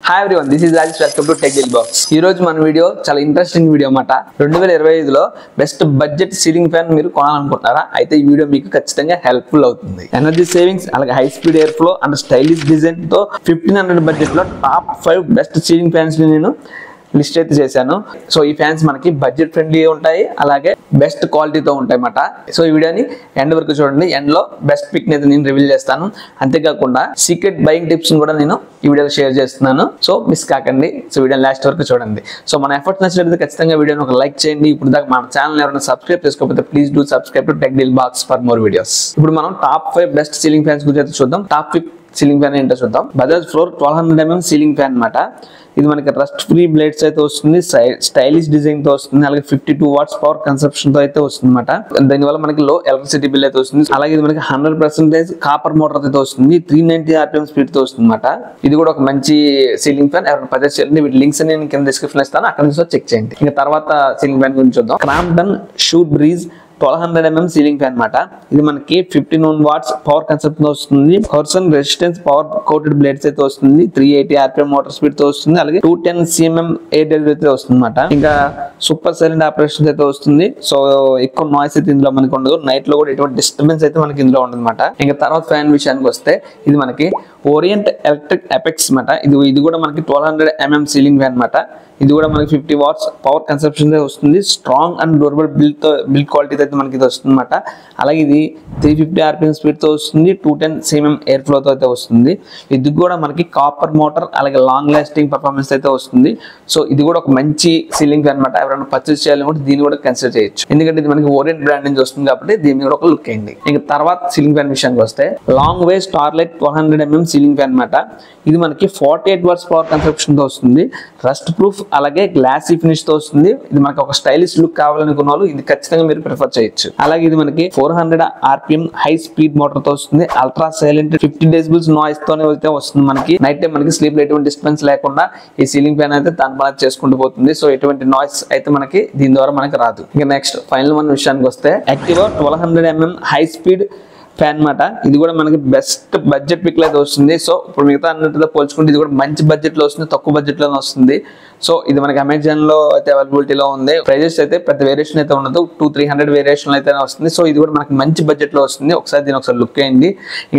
Hi everyone, this is Rajesh. Welcome to tech deal box. ఈ రోజు మన వీడియో చాలా ఇంట్రెస్టింగ్ వీడియో అన్నమాట. 2025లో బెస్ట్ బడ్జెట్ సీలింగ్ ఫ్యాన్ మీరు కొనాలనుకుంటున్నారా? అయితే ఈ వీడియో మీకు ఖచ్చితంగా హెల్ప్ఫుల్ అవుతుంది. ఎనర్జీ సేవింగ్స్, అలాగే high speed air flow and stylish design తో 1500 బడ్జెట్ లో టాప్ 5 బెస్ట్ సీలింగ్ ఫ్యాన్స్ ని నేను లిస్ట్ అయితే చేశాను. సో ఈ ఫ్యాన్స్ మనకి బడ్జెట్ ఫ్రెండ్లీ ఉంటాయి, అలాగే బెస్ట్ క్వాలిటీతో ఉంటాయి అన్నమాట. సో ఈ వీడియోని ఎండ్ వరకు చూడండి. ఎండ్ లో బెస్ట్ పిక్ అయితే నేను రివీల్ చేస్తాను. అంతేకాకుండా సీక్రెట్ బయింగ్ టిప్స్ కూడా నేను ఈ వీడియోలో షేర్ చేస్తున్నాను. సో మిస్ కాకండి. సో వీడియో లాస్ట్ వరకు చూడండి. సో మన ఎఫర్ట్స్ నచ్చినట్లయితే ఖచ్చితంగా వీడియోని ఒక లైక్ చేయండి. ఇప్పుడు దాకా మన ఛానల్ ఎవరైనా సబ్స్క్రైబ్ చేసుకోకపోతే please do subscribe to tech deal box for more videos. ఇప్పుడు మనం టాప్ 5 బెస్ట్ సీలింగ్ ఫ్యాన్స్ గురించి అయితే చూద్దాం. టాప్ 5 సీలింగ్ ఫ్యాన్ ఏంటో చూద్దాం. Bajaj floor 1200 mm ceiling fan అన్నమాట. ఇది మనకి రస్ట్ ఫ్రీ బ్లేడ్స్ అయితే వస్తుంది, స్టైలిష్ డిజైన్ తో వస్తుంది, అలాగే 52 watts పవర్ కన్సంప్షన్ తో అయితే వస్తుంది అనమాట. దానివల్ల మనకి లో ఎలక్ట్రిసిటీ బిల్ అయితే వస్తుంది. అలాగే ఇది మనకి 100% కాపర్ మోటార్ అయితే వస్తుంది, 390 RPM స్పీడ్ తో వస్తుంది అనమాట. ఇది కూడా ఒక మంచి సీలింగ్ ఫ్యాన్. ఎవరైనా పర్చేస్ చేయండి, వీటి లింక్స్ నేను కింద డిస్క్రిప్షన్ ఇస్తాను, అక్కడ నుంచి చెక్ చేయండి. ఇంకా తర్వాత సీలింగ్ ఫ్యాన్ గురించి చూద్దాం. Crompton shoot breeze 1200 mm ceiling fan అన్నమాట. ఇది మనకి 51 watts పవర్ కన్సెప్ట్ తో వస్తుంది, హోర్సన్ రెసిస్టెన్స్ పవర్ కోటెడ్ బ్లేడ్స్ అయితే వస్తుంది, 380 RPM మోటార్ స్పీడ్ తో వస్తుంది, అలాగే 210 cm ఎయిర్ డెలివరీ అయితే వస్తుంది అన్నమాట. ఇంకా సూపర్ సైలెంట్ ఆపరేషన్ అయితే వస్తుంది. సో ఎక్కువ నాయిస్ అయితే ఇందులో మనకి ఉండదు, నైట్ లో కూడా ఎటువంటి డిస్టర్బెన్స్ అయితే మనకి ఇందులో ఉండదు అనమాట. ఇంకా తర్వాత ఫ్యాన్ విషయానికి వస్తే ఇది మనకి ఓరియంట్ ఎలక్ట్రిక్ ఎపెక్స్ అన్నమాట. ఇది కూడా మనకి 1200 mm సీలింగ్ ఫ్యాన్ అన్నమాట. ఇది కూడా మనకి 50 watts పవర్ కన్సంప్షన్ వస్తుంది, strong and durable build quality అయితే మనకి ఇది వస్తుంది అనమాట. అలాగే ఇది 350 RPM స్పీడ్ తో వస్తుంది, 210 cm ఎయిర్ ఫ్లో తో అయితే వస్తుంది. ఇది కూడా మనకి కాపర్ మోటార్, అలాగే లాంగ్ లాస్టింగ్ పర్ఫార్మెన్స్ అయితే వస్తుంది. సో ఇది కూడా ఒక మంచి సీలింగ్ ఫ్యాన్ అనమాట. ఎవరైనా పర్చేస్ చేయాలనుకుంటే దీన్ని కూడా కన్సిడర్ చేయొచ్చు, ఎందుకంటే ఇది మనకి ఓరియంట్ బ్రాండ్ నుంచి వస్తుంది కాబట్టి దీన్ని కూడా ఒక లుక్ అయింది. ఇంకా తర్వాత సీలింగ్ ఫ్యాన్ విషయానికి వస్తే long way starlight 1200 mm ceiling fan అనమాట. ఇది మనకి 48 watts పవర్ కన్సంప్షన్ తో వస్తుంది, రస్ట్ ప్రూఫ్ అలాగే గ్లాసీ ఫినిష్ తో వస్తుంది. ఇది మనకి ఒక స్టైలిష్ లుక్ కావాలనుకున్న వాళ్ళు ఇది ఖచ్చితంగా మీరు ప్రిఫర్ చేయొచ్చు. అలాగే ఇది మనకి 400 RPM హై స్పీడ్ మోటార్ తో వస్తుంది, అల్ట్రా సైలెంట్ 50 decibels నాయిస్ తోనే అయితే వస్తుంది. మనకి నైట్ టైం మనకి స్లీప్ లో ఎటువంటి డిస్టర్బెన్స్ లేకుండా ఈ సీలింగ్ ఫ్యాన్ అయితే దాని పని చేసుకుంటూ పోతుంది. సో ఎటువంటి నాయిస్ అయితే మనకి దీని ద్వారా మనకి రాదు. ఇంకా నెక్స్ట్ ఫైనల్ వన్ విషయానికి వస్తే Activa 1200 mm high speed fan మాట. ఇది కూడా మనకి బెస్ట్ బడ్జెట్ పిక్ లో అయితే వస్తుంది. సో ఇప్పుడు మిగతా అన్నిటితో పోల్చుకుంటే ఇది కూడా మంచి బడ్జెట్ లో వస్తుంది, తక్కువ బడ్జెట్ లోనే వస్తుంది. సో ఇది మనకి అమెజాన్ లో అయితే అవైలబిలిటీలో ఉంది. ప్రైజెస్ అయితే పెద్ద వేరియేషన్ అయితే ఉండదు, 200-300 వేరియేషన్ అయితే వస్తుంది. సో ఇది కూడా మనకి మంచి బడ్జెట్ లో వస్తుంది. ఒకసారి దీని ఒకసారి లుక్ అయ్యింది.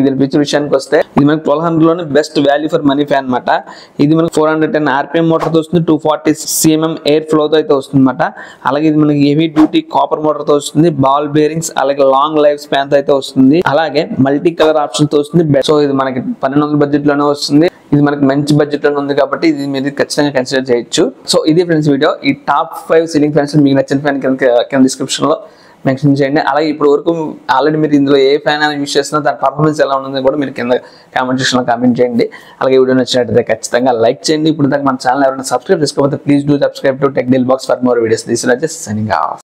దీని పిక్చర్ విషయానికి వస్తే ఇది మనకి 1200 లోనే best value for money fan అనమాట. ఇది మనకి 410 RPM మోటార్ తో వస్తుంది, 240 cm ఎయిర్ ఫ్లో తో అయితే వస్తుంది అనమాట. అలాగే ఇది మనకి హెవీ డ్యూటీ కాపర్ మోటార్ తో వస్తుంది, బాల్ బేరింగ్స్, అలాగే లాంగ్ లైఫ్ స్పాన్ తో అయితే వస్తుంది, అలాగే మల్టీ కలర్ ఆప్షన్ తో వస్తుంది. సో ఇది మనకి 1200 బడ్జెట్ లోనే వస్తుంది. ఇది మనకి మంచి బడ్జెట్ లో ఉంది కాబట్టి ఇది మీరు ఖచ్చితంగా కన్సిడర్ చేయొచ్చు. సో ఇది ఫ్రెండ్స్ వీడియో. ఈ టాప్ 5 సీలింగ్ ఫ్యాన్స్ మీకు నచ్చిన ఫ్యాన్ కింద డిస్క్రిప్షన్ లో మెన్షన్ చేయండి. అలాగే ఇప్పుడు వరకు ఆల్రెడీ మీరు ఇందులో ఏ ఫ్యాన్ అనేది యూస్ చేస్తున్నా దాని పర్ఫార్మెన్స్ ఎలా ఉందో కూడా మీరు కింద కామెంట్ సెక్షన్ లో కామెంట్ చేయండి. అలాగే వీడియో నచ్చినట్లయితే ఖచ్చితంగా లైక్ చేయండి. ఇప్పుడు దాకా మన ఛానల్ ఎవరైనా సబ్స్క్రైబ్ చేసుకోకపోతే please do subscribe to tech deal box for more videos. This is Rajesh signing off.